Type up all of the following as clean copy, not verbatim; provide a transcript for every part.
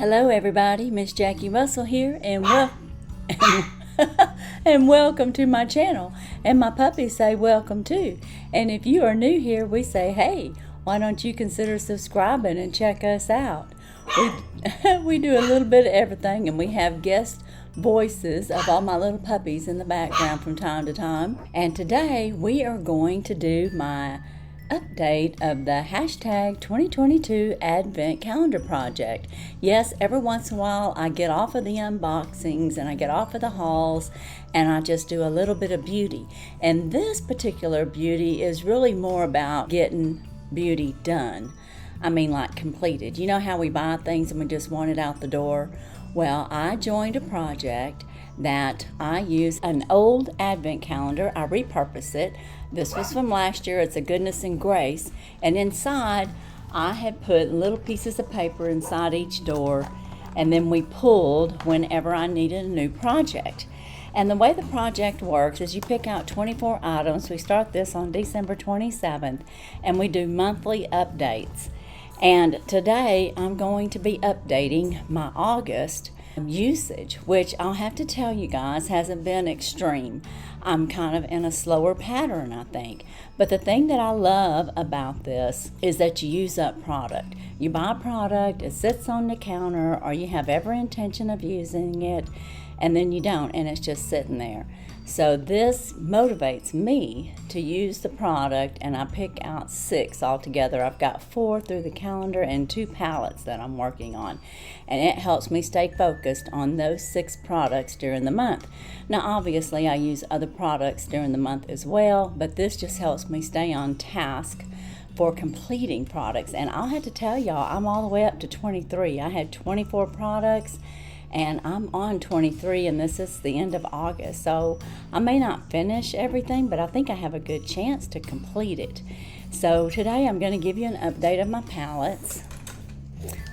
Hello everybody, Miss Jackie Russell here, and and welcome to my channel. And my puppies say welcome too. And if you are new here, we say, hey, why don't you consider subscribing and check us out? We do a little bit of everything, and we have guest voices of all my little puppies in the background from time to time. And today we are going to do my update of the hashtag 2022 Advent Calendar Project. Yes, every once in a while I get off of the unboxings and I get off of the hauls and I just do a little bit of beauty. And this particular beauty is really more about getting beauty done. I mean, like completed. You know how we buy things and we just want it out the door? Well, I joined a project that I use an old advent calendar. I repurpose it. This was from last year. It's a Goodness and Grace. And inside, I had put little pieces of paper inside each door, and then we pulled whenever I needed a new project. And the way the project works is you pick out 24 items. We start this on December 27th, and we do monthly updates. And today I'm going to be updating my August usage, which I'll have to tell you guys hasn't been extreme. I'm kind of in a slower pattern, I think. But the thing that I love about this is that you use up product. You buy a product, it sits on the counter, or you have every intention of using it, and then you don't, and it's just sitting there. So this motivates me to use the product, and I pick out 6 altogether. I've got 4 through the calendar and 2 palettes that I'm working on, and it helps me stay focused on those 6 products during the month. Now obviously I use other products during the month as well, but this just helps me stay on task for completing products. And I'll have to tell y'all, I'm all the way up to 23. I had 24 products and I'm on 23, and this is the end of August. So I may not finish everything, but I think I have a good chance to complete it. So today I'm going to give you an update of my palettes.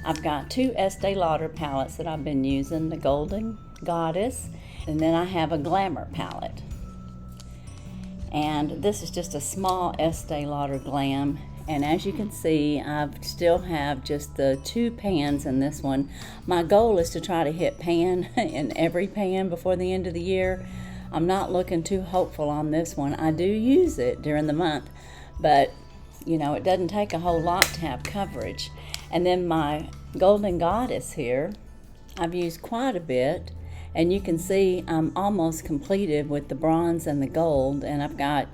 I've got 2 Estee Lauder palettes that I've been using, the Golden Goddess, and then I have a Glamour palette. And this is just a small Estee Lauder Glam. And as you can see, I still have just the 2 pans in this one. My goal is to try to hit pan in every pan before the end of the year. I'm not looking too hopeful on this one. I do use it during the month, but you know, it doesn't take a whole lot to have coverage. And then my Golden Goddess here, I've used quite a bit. And you can see I'm almost completed with the bronze and the gold, and I've got,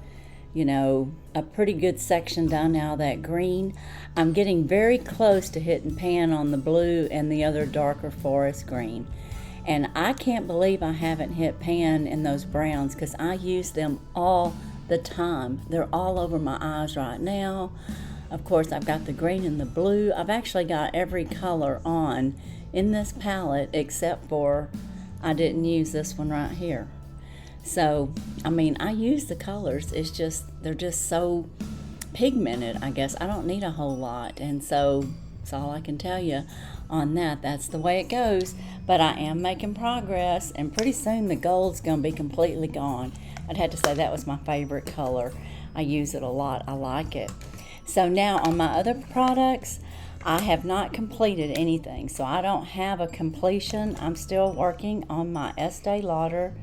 you know, a pretty good section done now, that green. I'm getting very close to hitting pan on the blue and the other darker forest green. And I can't believe I haven't hit pan in those browns, because I use them all the time. They're all over my eyes right now. Of course, I've got the green and the blue. I've actually got every color on in this palette except for I didn't use this one right here. So, I mean, I use the colors. It's just, they're just so pigmented, I guess. I don't need a whole lot. And so, that's all I can tell you on that. That's the way it goes. But I am making progress, and pretty soon the gold's going to be completely gone. I'd have to say that was my favorite color. I use it a lot. I like it. So now on my other products, I have not completed anything, so I don't have a completion. I'm still working on my Estee Lauder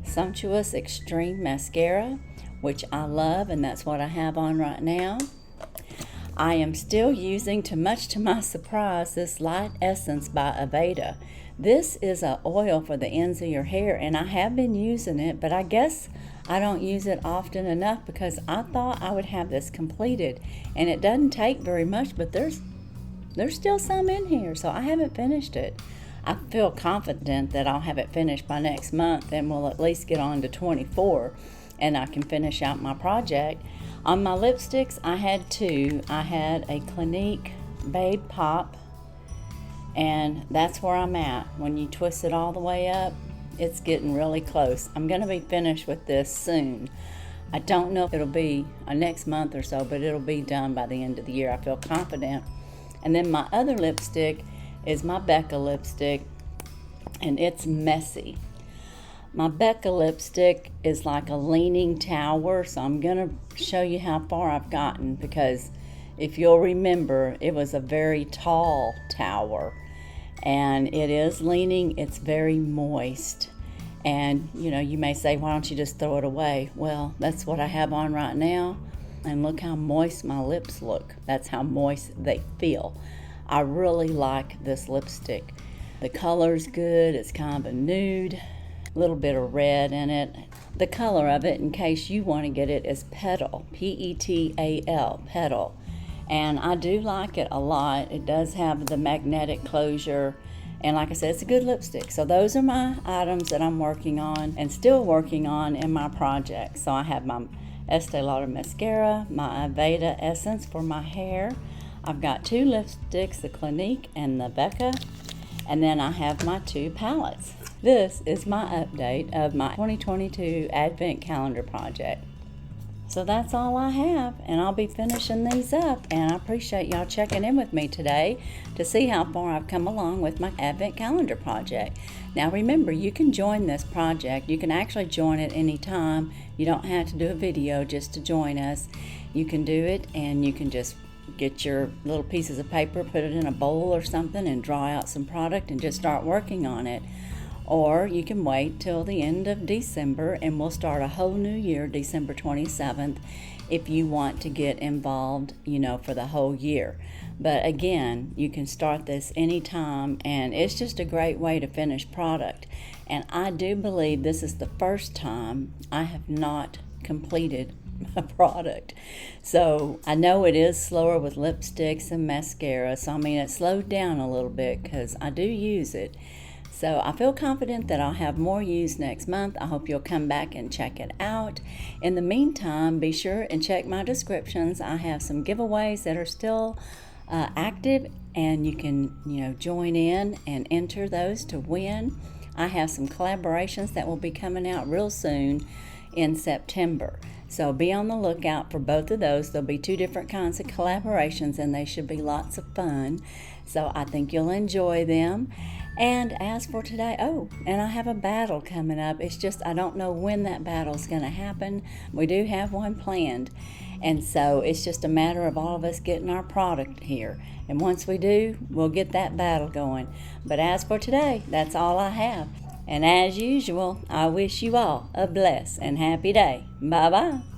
Sumptuous Extreme Mascara, which I love, and that's what I have on right now. I am still using, much to my surprise, this Light Essence by Aveda. This is an oil for the ends of your hair, and I have been using it, but I guess I don't use it often enough, because I thought I would have this completed, and it doesn't take very much, but there's still some in here, so I haven't finished it. I feel confident that I'll have it finished by next month, and we'll at least get on to 24, and I can finish out my project. On my lipsticks, I had 2. I had a Clinique Babe Pop, and that's where I'm at. When you twist it all the way up, it's getting really close. I'm going to be finished with this soon. I don't know if it'll be next month or so, but it'll be done by the end of the year. I feel confident. And then my other lipstick is my Becca lipstick, and it's Messy. My Becca lipstick is like a leaning tower, so I'm going to show you how far I've gotten, because if you'll remember, it was a very tall tower. and it is leaning, it's very moist. And you may say, why don't you just throw it away? Well, that's what I have on right now, and look how moist my lips look. That's how moist they feel. I really like this lipstick. The color's good, it's kind of a nude, a little bit of red in it. The color of it, in case you want to get it, is Petal, P-E-T-A-L, Petal. And I do like it a lot. It does have the magnetic closure. And like I said, it's a good lipstick. So those are my items that I'm working on and still working on in my project. So I have my Estee Lauder mascara, my Aveda essence for my hair. I've got 2 lipsticks, the Clinique and the Becca. And then I have my 2 palettes. This is my update of my 2022 Advent Calendar project. So that's all I have, and I'll be finishing these up, and I appreciate y'all checking in with me today to see how far I've come along with my Advent Calendar project. Now remember, you can join this project. You can actually join it anytime. You don't have to do a video just to join us. You can do it, and you can just get your little pieces of paper, put it in a bowl or something, and draw out some product and just start working on it. Or you can wait till the end of December and we'll start a whole new year, December 27th, if you want to get involved, for the whole year. But again, you can start this anytime, and it's just a great way to finish product. And I do believe this is the first time I have not completed a product. So I know it is slower with lipsticks and mascara. So it slowed down a little bit because I do use it. So I feel confident that I'll have more use next month. I hope you'll come back and check it out. In the meantime, be sure and check my descriptions. I have some giveaways that are still active, and you can join in and enter those to win. I have some collaborations that will be coming out real soon in September. So be on the lookout for both of those. There'll be 2 different kinds of collaborations, and they should be lots of fun. So I think you'll enjoy them. And as for today, and I have a battle coming up. It's just I don't know when that battle's going to happen. We do have one planned. And so it's just a matter of all of us getting our product here. And once we do, we'll get that battle going. But as for today, that's all I have. And as usual, I wish you all a blessed and happy day. Bye-bye.